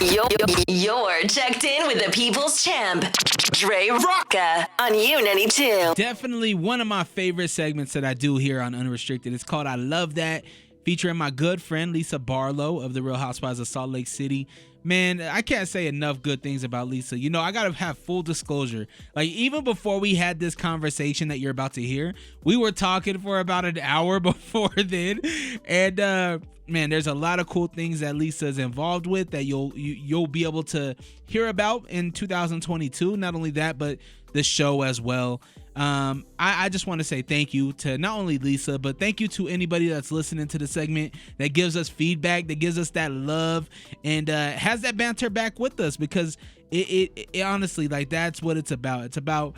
You're checked in with the people's champ, Dre Rocca, on U92. Definitely one of my favorite segments that I do here on Unrestricted. It's called I Love That, featuring my good friend Lisa Barlow of the Real Housewives of Salt Lake City. Man, I can't say enough good things about Lisa. You know, I gotta have full disclosure. Like, even before we had this conversation that you're about to hear, we were talking for about an hour before then. And man, there's a lot of cool things that Lisa is involved with that you'll be able to hear about in 2022. Not only that, but the show as well. I just want to say thank you to not only Lisa, but thank you to anybody that's listening to the segment, that gives us feedback, that gives us that love, and has that banter back with us, because it honestly, like, that's what it's about. It's about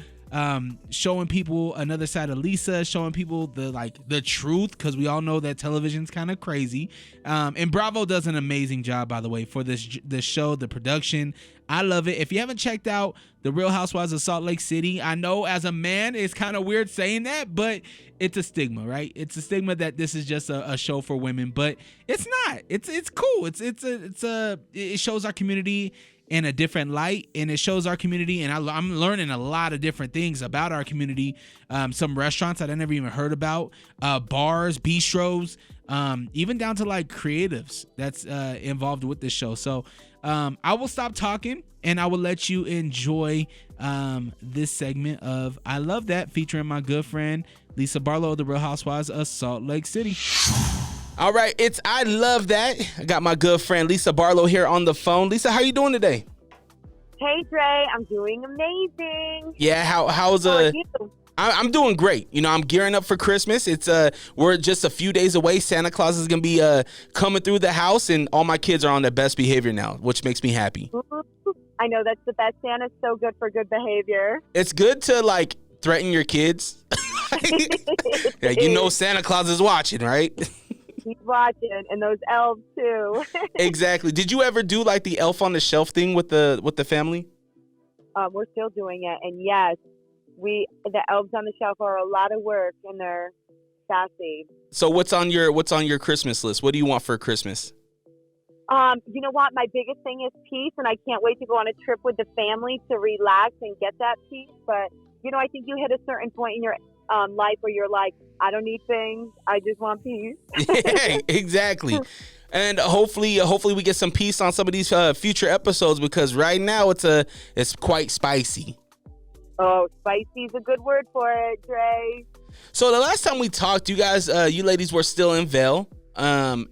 showing people another side of Lisa, showing people the truth, because we all know that television's kind of crazy. And Bravo does an amazing job, by the way, for this show, the production. I love it. If you haven't checked out The Real Housewives of Salt Lake City, I know as a man it's kind of weird saying that, but it's a stigma, right? It's a stigma that this is just a show for women, but it's not. It's cool. It shows our community in a different light, and it shows our community, and I'm learning a lot of different things about our community. Some restaurants that I never even heard about, bars, bistros, even down to like creatives that's involved with this show. So I will stop talking and I will let you enjoy this segment of I Love That, featuring my good friend Lisa Barlow of the Real Housewives of Salt Lake City. All right, it's I Love That. I got my good friend Lisa Barlow here on the phone. Lisa, how you doing today? Hey, Dre, I'm doing amazing. Yeah, how's How are you? I'm doing great. You know, I'm gearing up for Christmas. It's we're just a few days away. Santa Claus is gonna be coming through the house, and all my kids are on their best behavior now, which makes me happy. I know that's the best. Santa's so good for good behavior. It's good to like threaten your kids. Yeah, you know Santa Claus is watching, right? He's watching, and those elves too. Exactly. Did you ever do like the Elf on the Shelf thing with the family? We're still doing it, and yes, the elves on the shelf are a lot of work, and they're sassy. So what's on your Christmas list? What do you want for Christmas? You know what? My biggest thing is peace, and I can't wait to go on a trip with the family to relax and get that peace. But you know, I think you hit a certain point in your life where you're like, I don't need things. I just want peace. Yeah, exactly. And hopefully we get some peace on some of these future episodes, because right now it's quite spicy. Oh, spicy is a good word for it, Dre. So the last time we talked, you guys, you ladies were still in Vail.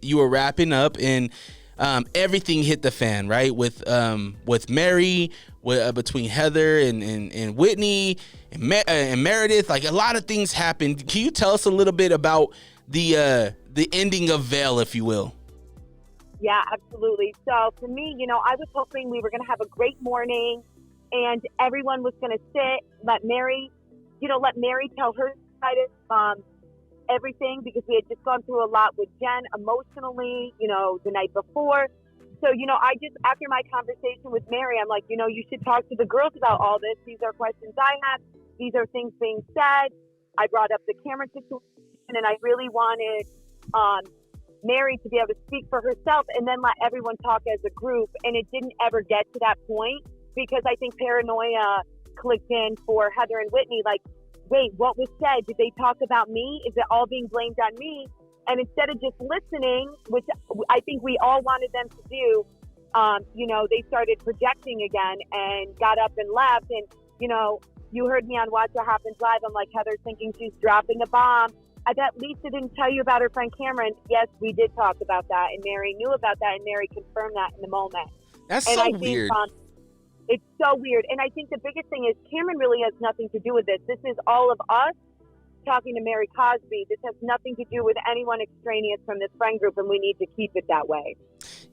You were wrapping up, and everything hit the fan, right? With Mary, between Heather and Whitney and Meredith, like a lot of things happened. Can you tell us a little bit about the ending of Vail, if you will? Yeah, absolutely. So for me, you know, I was hoping we were going to have a great morning, and everyone was going to sit, let Mary tell her side of everything, because we had just gone through a lot with Jen emotionally, you know, the night before. So, you know, after my conversation with Mary, I'm like, you know, you should talk to the girls about all this. These are questions I have. These are things being said. I brought up the Cameron situation, and I really wanted Mary to be able to speak for herself and then let everyone talk as a group. And it didn't ever get to that point, because I think paranoia clicked in for Heather and Whitney. Like, wait, what was said? Did they talk about me? Is it all being blamed on me? And instead of just listening, which I think we all wanted them to do, you know, they started projecting again and got up and left. And, you know, you heard me on Watch What Happens Live. I'm like, Heather's thinking she's dropping a bomb. I bet Lisa didn't tell you about her friend Cameron. Yes, we did talk about that. And Mary knew about that. And Mary confirmed that in the moment. That's and so I think, weird. It's so weird. And I think the biggest thing is Cameron really has nothing to do with this. This is all of us talking to Mary Cosby. This has nothing to do with anyone extraneous from this friend group, and we need to keep it that way.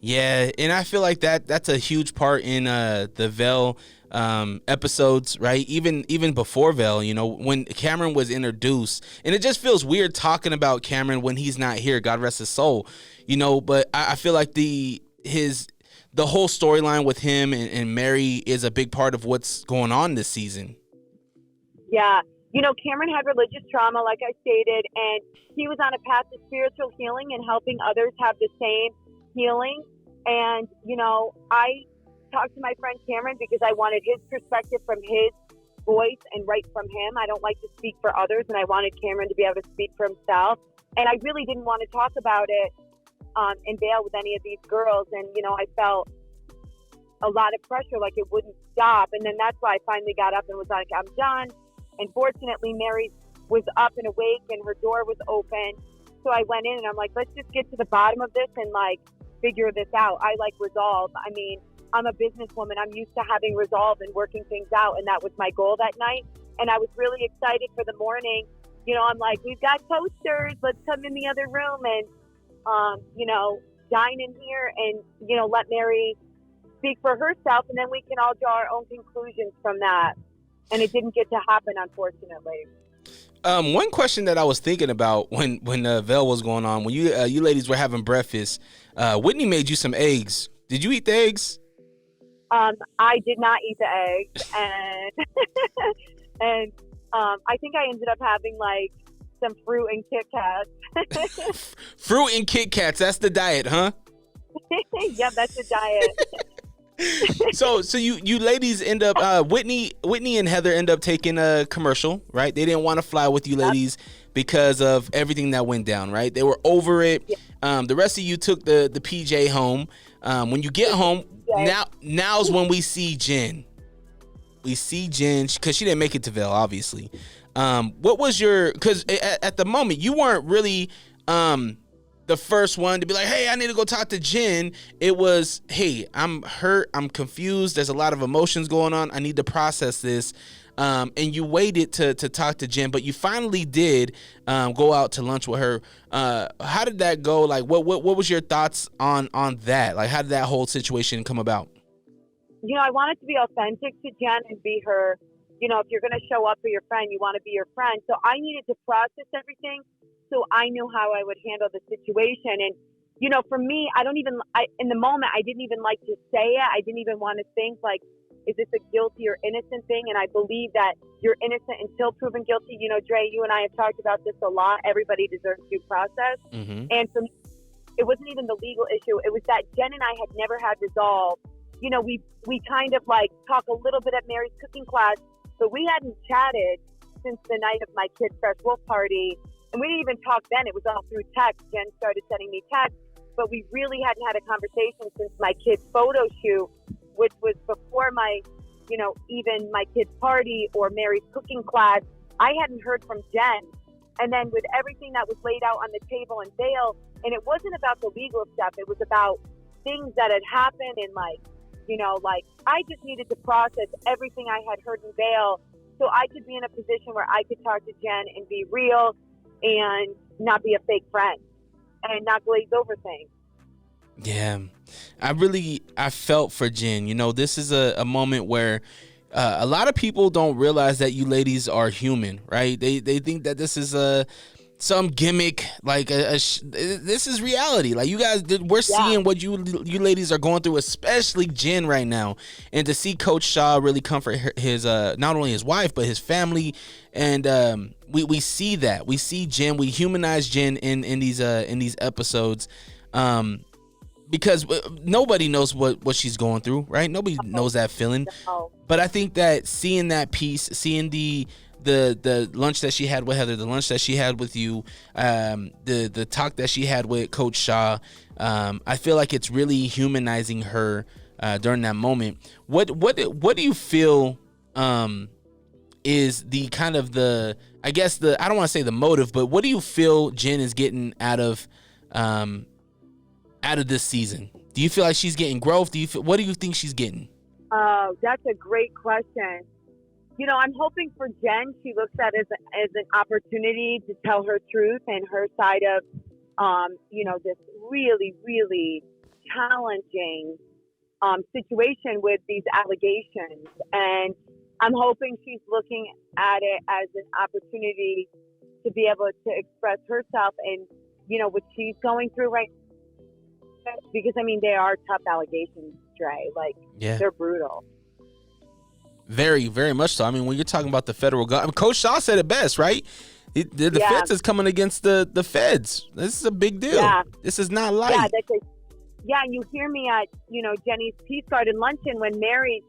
Yeah, and I feel like that's a huge part in the Vail episodes, right? Even before Vail, you know, when Cameron was introduced, and it just feels weird talking about Cameron when he's not here, God rest his soul, you know, but I feel like the whole storyline with him and Mary is a big part of what's going on this season. Yeah. You know, Cameron had religious trauma, like I stated, and he was on a path to spiritual healing and helping others have the same healing. And, you know, I talked to my friend Cameron because I wanted his perspective from his voice and right from him. I don't like to speak for others, and I wanted Cameron to be able to speak for himself. And I really didn't want to talk about it in bail with any of these girls. And, you know, I felt a lot of pressure, like it wouldn't stop. And then that's why I finally got up and was like, I'm done. And fortunately, Mary was up and awake and her door was open. So I went in and I'm like, let's just get to the bottom of this and like figure this out. I like resolve. I mean, I'm a businesswoman. I'm used to having resolve and working things out. And that was my goal that night. And I was really excited for the morning. You know, I'm like, we've got toasters. Let's come in the other room and, you know, dine in here and, you know, let Mary speak for herself. And then we can all draw our own conclusions from that. And it didn't get to happen, unfortunately. One question that I was thinking about when Vel was going on, when you ladies were having breakfast, Whitney made you some eggs. Did you eat the eggs? I did not eat the eggs, and I think I ended up having like some fruit and Kit Kats. Fruit and Kit Kats, that's the diet, huh? Yep, that's the diet. So you ladies end up Whitney and Heather end up taking a commercial, right? They didn't want to fly with you ladies because of everything that went down, right? They were over it. Yeah. The rest of you took the PJ home. When you get home, now's when we see Jen. We see Jen because she didn't make it to Vail, obviously. What was your? Because at the moment you weren't really the first one to be like, hey, I need to go talk to Jen. It was, hey, I'm hurt. I'm confused. There's a lot of emotions going on. I need to process this. And you waited to talk to Jen, but you finally did go out to lunch with her. How did that go? Like, what was your thoughts on that? Like, how did that whole situation come about? You know, I wanted to be authentic to Jen and be her. You know, if you're going to show up for your friend, you want to be your friend. So I needed to process everything so I knew how I would handle the situation. And, you know, for me, in the moment, I didn't even like to say it. I didn't even want to think like, is this a guilty or innocent thing? And I believe that you're innocent until proven guilty. You know, Dre, you and I have talked about this a lot. Everybody deserves due process. Mm-hmm. And for me, it wasn't even the legal issue. It was that Jen and I had never had resolve. You know, we kind of like talk a little bit at Mary's cooking class, but we hadn't chatted since the night of my kid's fresh wolf party. And we didn't even talk then. It was all through text. Jen started sending me texts, but we really hadn't had a conversation since my kid's photo shoot, which was before my, you know, even my kid's party or Mary's cooking class. I hadn't heard from Jen. And then with everything that was laid out on the table in bail, and it wasn't about the legal stuff. It was about things that had happened and like, you know, like I just needed to process everything I had heard in bail so I could be in a position where I could talk to Jen and be real and not be a fake friend and not glaze over things. Yeah, I felt for Jen. You know, this is a moment where a lot of people don't realize that you ladies are human, right? They think that this is some gimmick, like this is reality. Like you guys, we're seeing what you ladies are going through, especially Jen right now, and to see Coach Shaw really comfort his not only his wife but his family, and we see that, we see Jen, we humanize Jen in these episodes, because nobody knows what she's going through, right? Nobody knows that feeling, but I think that seeing that piece, seeing the lunch that she had with Heather, the lunch that she had with you, the talk that she had with Coach Shaw, I feel like it's really humanizing her during that moment. What do you feel is the kind of the, I guess I don't want to say the motive, but what do you feel Jen is getting out of this season? Do you feel like she's getting growth? What do you think she's getting? Oh, that's a great question. You know, I'm hoping for Jen, she looks at it as an opportunity to tell her truth and her side of, you know, this really, really challenging situation with these allegations. And I'm hoping she's looking at it as an opportunity to be able to express herself and, you know, what she's going through right now. Because, I mean, they are tough allegations, Dre. Like, they're brutal. Very, very much so. I mean, when you're talking about the federal government, Coach Shaw said it best, right? The feds is coming against the feds. This is a big deal. Yeah. This is not light. yeah, you hear me at, Jenny's Peace Garden luncheon when Mary's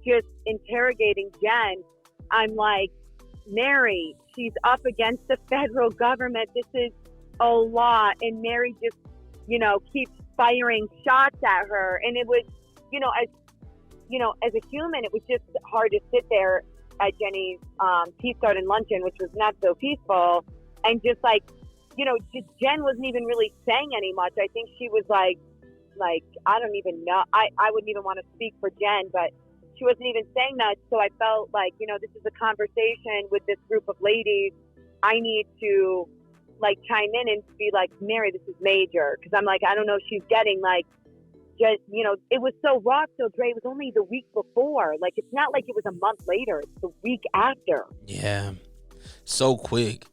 just interrogating Jen. I'm like, Mary, she's up against the federal government. This is a lot. And Mary just, keeps firing shots at her. And it was, as a human, it was just hard to sit there at Jenny's Peace Garden luncheon, which was not so peaceful. And just like, just Jen wasn't even really saying any much. I think she was like, I don't even know. I wouldn't even want to speak for Jen, but she wasn't even saying that. So I felt like, this is a conversation with this group of ladies. I need to chime in and be like, Mary, this is major. Cause I'm like, I don't know if she's getting just, it was so rough. So Dre, it was only the week before. It's not like it was a month later. It's the week after. Yeah. So quick.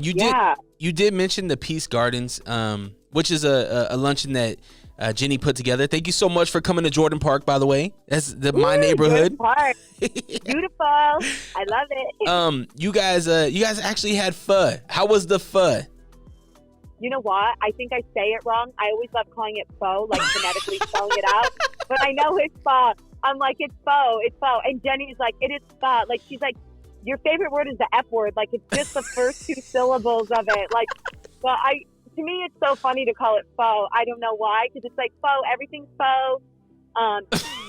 You did mention the Peace Gardens, which is a luncheon that Jenny put together. Thank you so much for coming to Jordan Park, by the way. That's my neighborhood. Park. Beautiful. I love it. You guys actually had pho. How was the pho? You know what? I think I say it wrong. I always love calling it pho, phonetically spelling it out. But I know it's pho. I'm like, it's pho. It's pho. And Jenny's like, it is pho. She's like, your favorite word is the F word. It's just the first two syllables of it. To me, it's so funny to call it pho. I don't know why, because it's like pho. Everything's pho.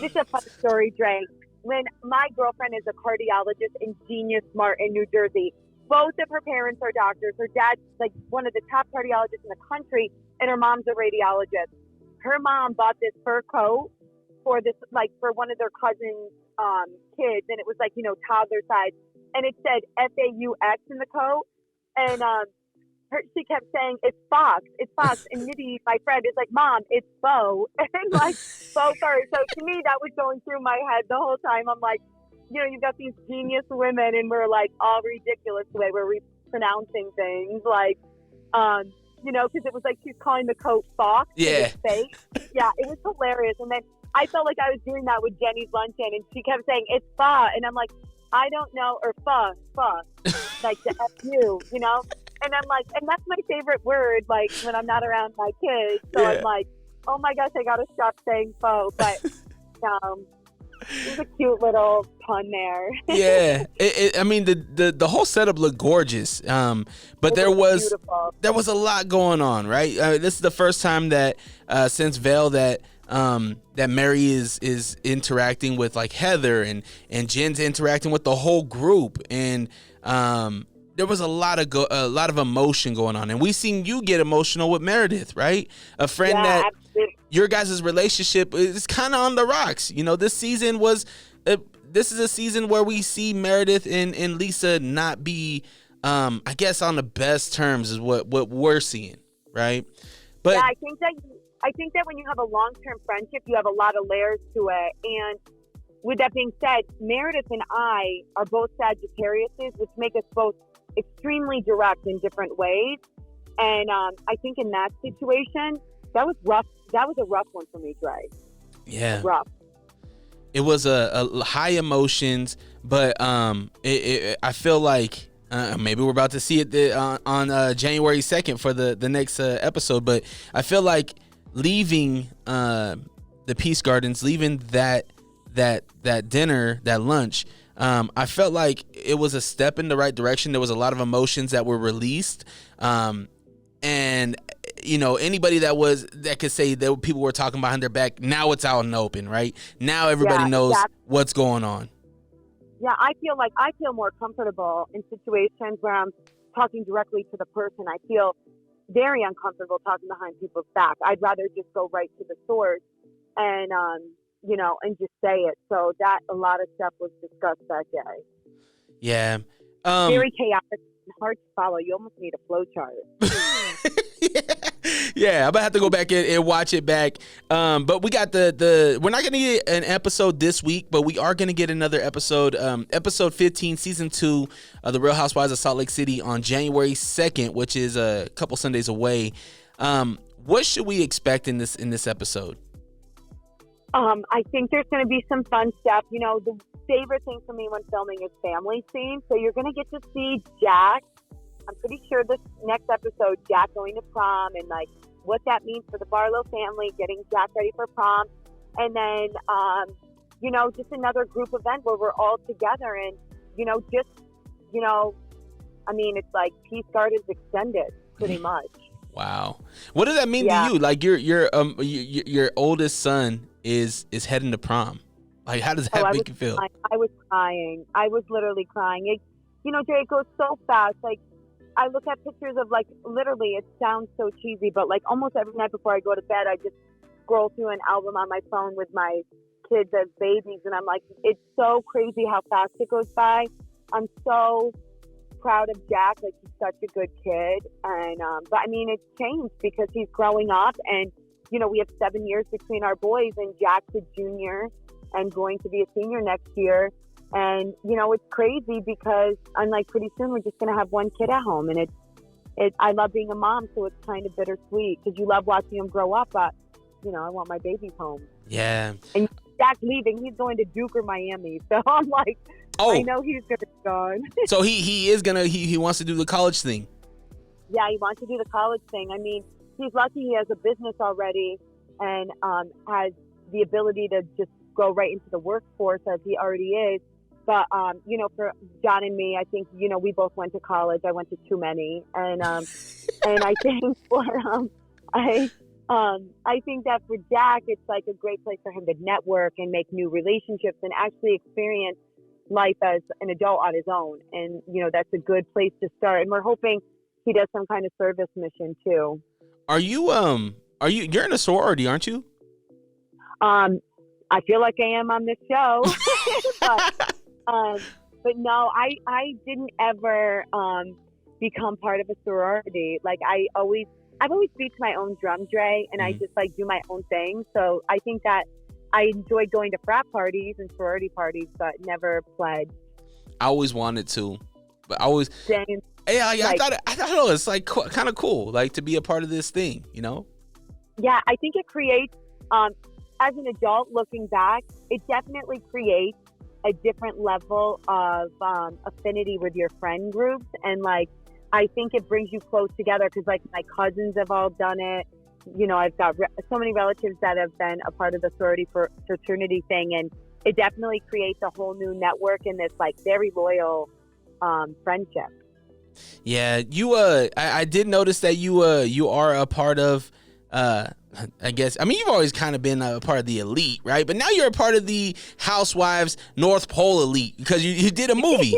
This is a fun story, Dre. When my girlfriend is a cardiologist in Genius Mart in New Jersey, both of her parents are doctors. Her dad's one of the top cardiologists in the country, and her mom's a radiologist. Her mom bought this fur coat for this, for one of their cousin's kids, and it was toddler size, and it said FAUX in the coat, and she kept saying, it's Fox, and Nitty, my friend, is like, Mom, it's Bo, and Bo first. So to me, that was going through my head the whole time. I'm like, you've got these genius women, and we're all ridiculous the way we're pronouncing things, because it was she's calling the coat Fox. Yeah. Fake. Yeah, it was hilarious. And then I felt like I was doing that with Jenny's luncheon, and she kept saying, it's pho, and I'm like, I don't know, or pho, the F-U, And I'm like, and that's my favorite word, when I'm not around my kids. So I'm like, oh my gosh, I got to stop saying pho. But there's a cute little pun there. Yeah. The whole setup looked gorgeous. But there was a lot going on, right? This is the first time that since Vail that Mary is interacting with Heather and Jen's interacting with the whole group, and there was a lot of emotion going on, and we seen you get emotional with Meredith, right? A friend that absolutely. Your guys' relationship is kind of on the rocks. This season this is a season where we see Meredith and Lisa not be, I guess, on the best terms is what we're seeing, right? But yeah, I think that when you have a long-term friendship, you have a lot of layers to it. And with that being said, Meredith and I are both Sagittariuses, which make us both extremely direct in different ways. And I think in that situation, that was rough. That was a rough one for me, Dre. Yeah. Rough. It was a high emotions, but I feel like maybe we're about to see it on January 2nd for the next episode. But I feel like leaving the Peace Gardens, leaving that dinner, that lunch, I felt like it was a step in the right direction. There was a lot of emotions that were released, and anybody that could say that people were talking behind their back, now it's out in the open, right? Now everybody knows what's going on. Yeah, I feel more comfortable in situations where I'm talking directly to the person. I feel very uncomfortable talking behind people's back. I'd rather just go right to the source and and just say it. So that a lot of stuff was discussed that day. Yeah. Very chaotic, hard to follow. You almost need a flow chart. Yeah, I'm about to have to go back and watch it back. But we got we're not going to get an episode this week, but we are going to get another episode, episode 15, season 2 of The Real Housewives of Salt Lake City on January 2nd, which is a couple Sundays away. What should we expect in this episode? I think there's going to be some fun stuff. The favorite thing for me when filming is family scenes. So you're going to get to see Jack. I'm pretty sure this next episode, Jack going to prom and what that means for the Barlow family, getting Jack ready for prom. And then, just another group event where we're all together and, it's like Peace Gardens extended pretty much. Wow. What does that mean to you? Like your oldest son is heading to prom. Like, how does that make you feel? I was crying. I was literally crying. Jay, it goes so fast. Like, I look at pictures of, like, literally, it sounds so cheesy, but like almost every night before I go to bed, I just scroll through an album on my phone with my kids as babies, and I'm like, it's so crazy how fast it goes by. I'm so proud of Jack. Like, he's such a good kid, and but I mean, it's changed because he's growing up, and we have 7 years between our boys, and Jack's a junior and going to be a senior next year. And it's crazy because I'm like, pretty soon we're just gonna have one kid at home, and I love being a mom, so it's kind of bittersweet because you love watching him grow up, but I want my babies home. Yeah. And Jack leaving, he's going to Duke or Miami, so I'm like, I know he's gonna be gone. So he is gonna he wants to do the college thing. Yeah, he wants to do the college thing. I mean, he's lucky he has a business already and has the ability to just go right into the workforce as he already is. But, for John and me, I think, we both went to college. I went to too many. And and I think I think that for Jack, it's like a great place for him to network and make new relationships and actually experience life as an adult on his own. And, that's a good place to start. And we're hoping he does some kind of service mission too. You're in a sorority, aren't you? I feel like I am on this show. But no, I didn't ever become part of a sorority. Like, I've always beat my own drum, Dre, and I just like do my own thing. So I think that I enjoyed going to frat parties and sorority parties, but never pledged. I always wanted to, but I always. Same. Yeah, I thought it's like kind of cool, like to be a part of this thing, Yeah, I think it creates, as an adult looking back, it definitely creates a different level of affinity with your friend groups, and like I think it brings you close together because like my cousins have all done it. I've got so many relatives that have been a part of the sorority fraternity thing, and it definitely creates a whole new network and this like very loyal friendship. Yeah, I did notice that you are a part of. I guess, you've always kind of been a part of the elite, right? But now you're a part of the Housewives North Pole elite because you did a movie.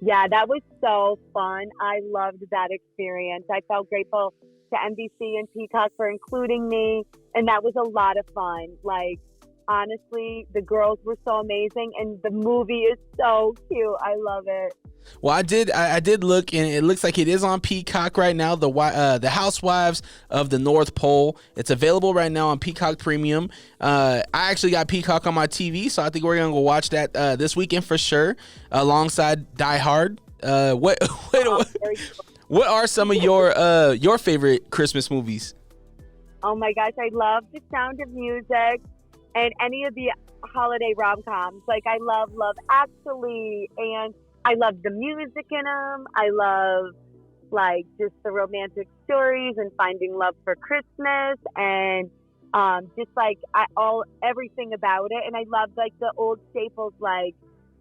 Yeah, that was so fun. I loved that experience. I felt grateful to NBC and Peacock for including me, and that was a lot of fun. Like, honestly, the girls were so amazing, and the movie is so cute. I love it. Well, I did look, and it looks like it is on Peacock right now. The Housewives of the North Pole. It's available right now on Peacock Premium. I actually got Peacock on my TV, so I think we're gonna go watch that this weekend for sure, alongside Die Hard. What are some of your favorite Christmas movies? Oh my gosh, I love The Sound of Music and any of the holiday rom-coms. Like, I love Love Actually, and I love the music in them. I love, like, just the romantic stories and finding love for Christmas and just, like, everything about it. And I love, like, the old staples, like,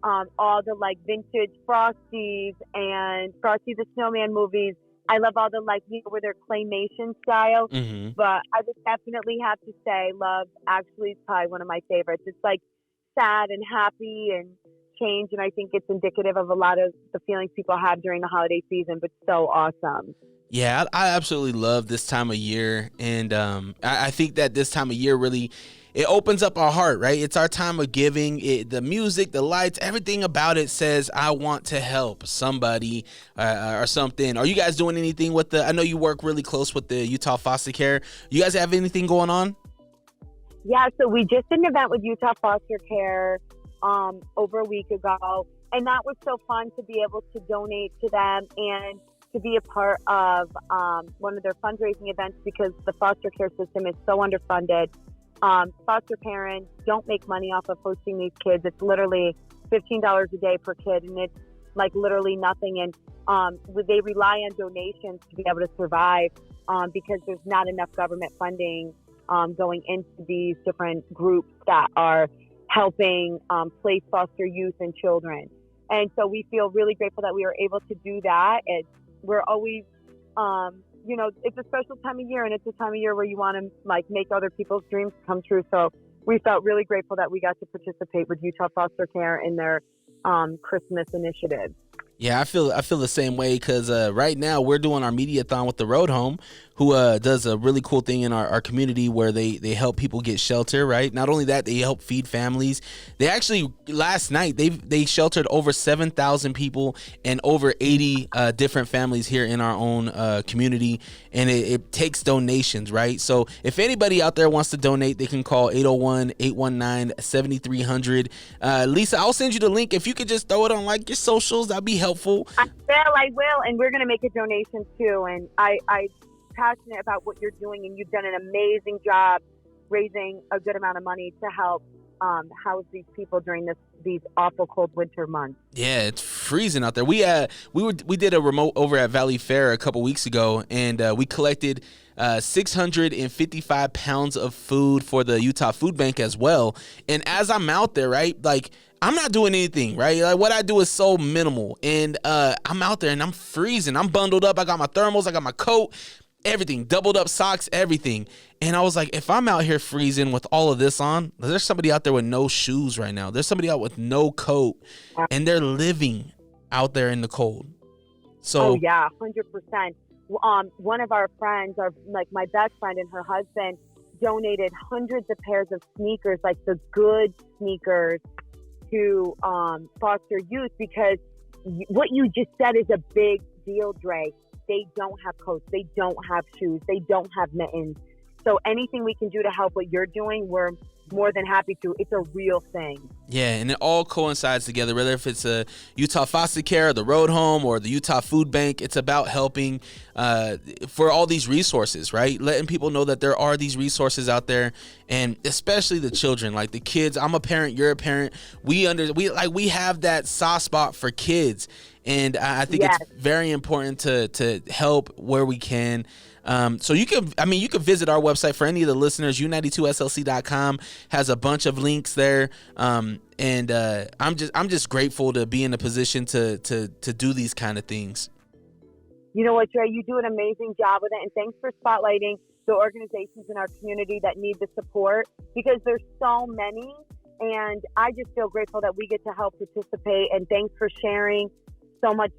all the, like, vintage Frosties and Frosty the Snowman movies. I love all the, like, where they're claymation style. Mm-hmm. But I would definitely have to say Love Actually is probably one of my favorites. It's, like, sad and happy and change, and I think it's indicative of a lot of the feelings people have during the holiday season, but so awesome. Yeah, I absolutely love this time of year, and I think that this time of year really, it opens up our heart, right? It's our time of giving. The music, the lights, everything about it says, I want to help somebody or something. Are you guys doing anything with I know you work really close with the Utah foster care. You guys have anything going on? Yeah, so we just did an event with Utah foster care over a week ago, and that was so fun to be able to donate to them and to be a part of one of their fundraising events because the foster care system is so underfunded. Foster parents don't make money off of hosting these kids. It's literally $15 a day per kid, and it's like literally nothing. And they rely on donations to be able to survive. because there's not enough government funding going into these different groups that are helping place foster youth and children. And so we feel really grateful that we were able to do that. We're always, it's a special time of year, and it's a time of year where you want to make other people's dreams come true. So we felt really grateful that we got to participate with Utah Foster Care in their Christmas initiative. Yeah, I feel the same way because right now we're doing our media-thon with the Road Home, who does a really cool thing in our community where they help people get shelter, right? Not only that, they help feed families. They actually, last night, they sheltered over 7,000 people and over 80 different families here in our own community, and it takes donations, right? So if anybody out there wants to donate, they can call 801-819-7300. Lisa, I'll send you the link. If you could just throw it on your socials, that'd be helpful. I will, and we're going to make a donation too, and I passionate about what you're doing, and you've done an amazing job raising a good amount of money to help house these people during these awful cold winter months. Yeah, it's freezing out there. We did a remote over at Valley Fair a couple weeks ago, and we collected 655 pounds of food for the Utah Food Bank as well. And as I'm out there, right, I'm not doing anything, right? What I do is so minimal, and I'm out there and I'm freezing. I'm bundled up. I got my thermals, I got my coat, everything, doubled up socks, everything. And I was like, if I'm out here freezing with all of this on, there's somebody out there with no shoes right now. There's somebody out with no coat, and they're living out there in the cold. So, oh yeah, 100%. One of our friends, my best friend and her husband, donated hundreds of pairs of sneakers, the good sneakers, to foster youth, because what you just said is a big deal, Dre. They don't have coats, they don't have shoes, they don't have mittens. So anything we can do to help what you're doing, we're more than happy to. It's a real thing. Yeah, and it all coincides together, whether if it's a Utah Foster Care, the Road Home, or the Utah Food Bank. It's about helping for all these resources, right? Letting people know that there are these resources out there, and especially the children, the kids. I'm a parent, you're a parent. We have that soft spot for kids, and I think Yes. it's very important to help where we can. So you can visit our website for any of the listeners. U92SLC.com has a bunch of links there. And I'm just grateful to be in a position to do these kind of things. You know what, Trey? You do an amazing job with it, and thanks for spotlighting the organizations in our community that need the support, because there's so many, and I just feel grateful that we get to help participate, and thanks for sharing so much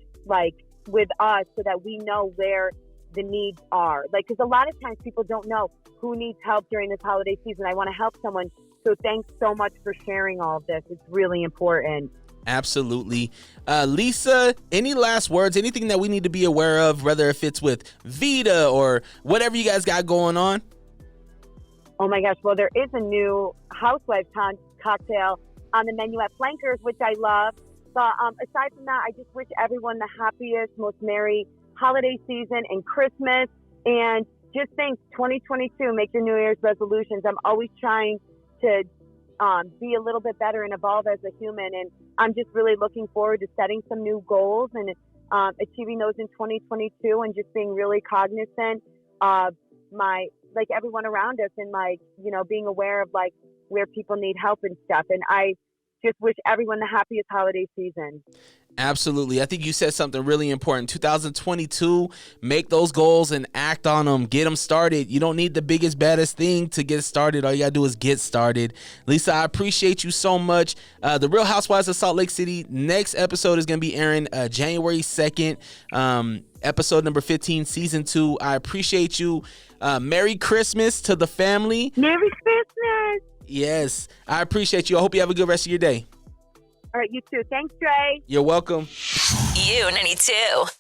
with us so that we know where the needs are. Because a lot of times people don't know who needs help during this holiday season. I want to help someone. So thanks so much for sharing all of this. It's really important. Absolutely. Lisa, any last words, anything that we need to be aware of, whether if it's with Vita or whatever you guys got going on? Oh my gosh. Well, there is a new Housewives cocktail on the menu at Flankers, which I love. But aside from that, I just wish everyone the happiest, most merry holiday season and Christmas. And just think 2022, make your New Year's resolutions. I'm always trying to be a little bit better and evolve as a human. And I'm just really looking forward to setting some new goals and achieving those in 2022, and just being really cognizant of everyone around us, and being aware of where people need help and stuff. And I just wish everyone the happiest holiday season. Absolutely. I think you said something really important. 2022, make those goals and act on them. Get them started. You don't need the biggest, baddest thing to get started. All you got to do is get started. Lisa, I appreciate you so much. The Real Housewives of Salt Lake City, next episode is going to be airing January 2nd, episode number 15, season 2. I appreciate you. Merry Christmas to the family. Merry Christmas. Yes, I appreciate you. I hope you have a good rest of your day. All right, you too. Thanks, Dre. You're welcome. U92.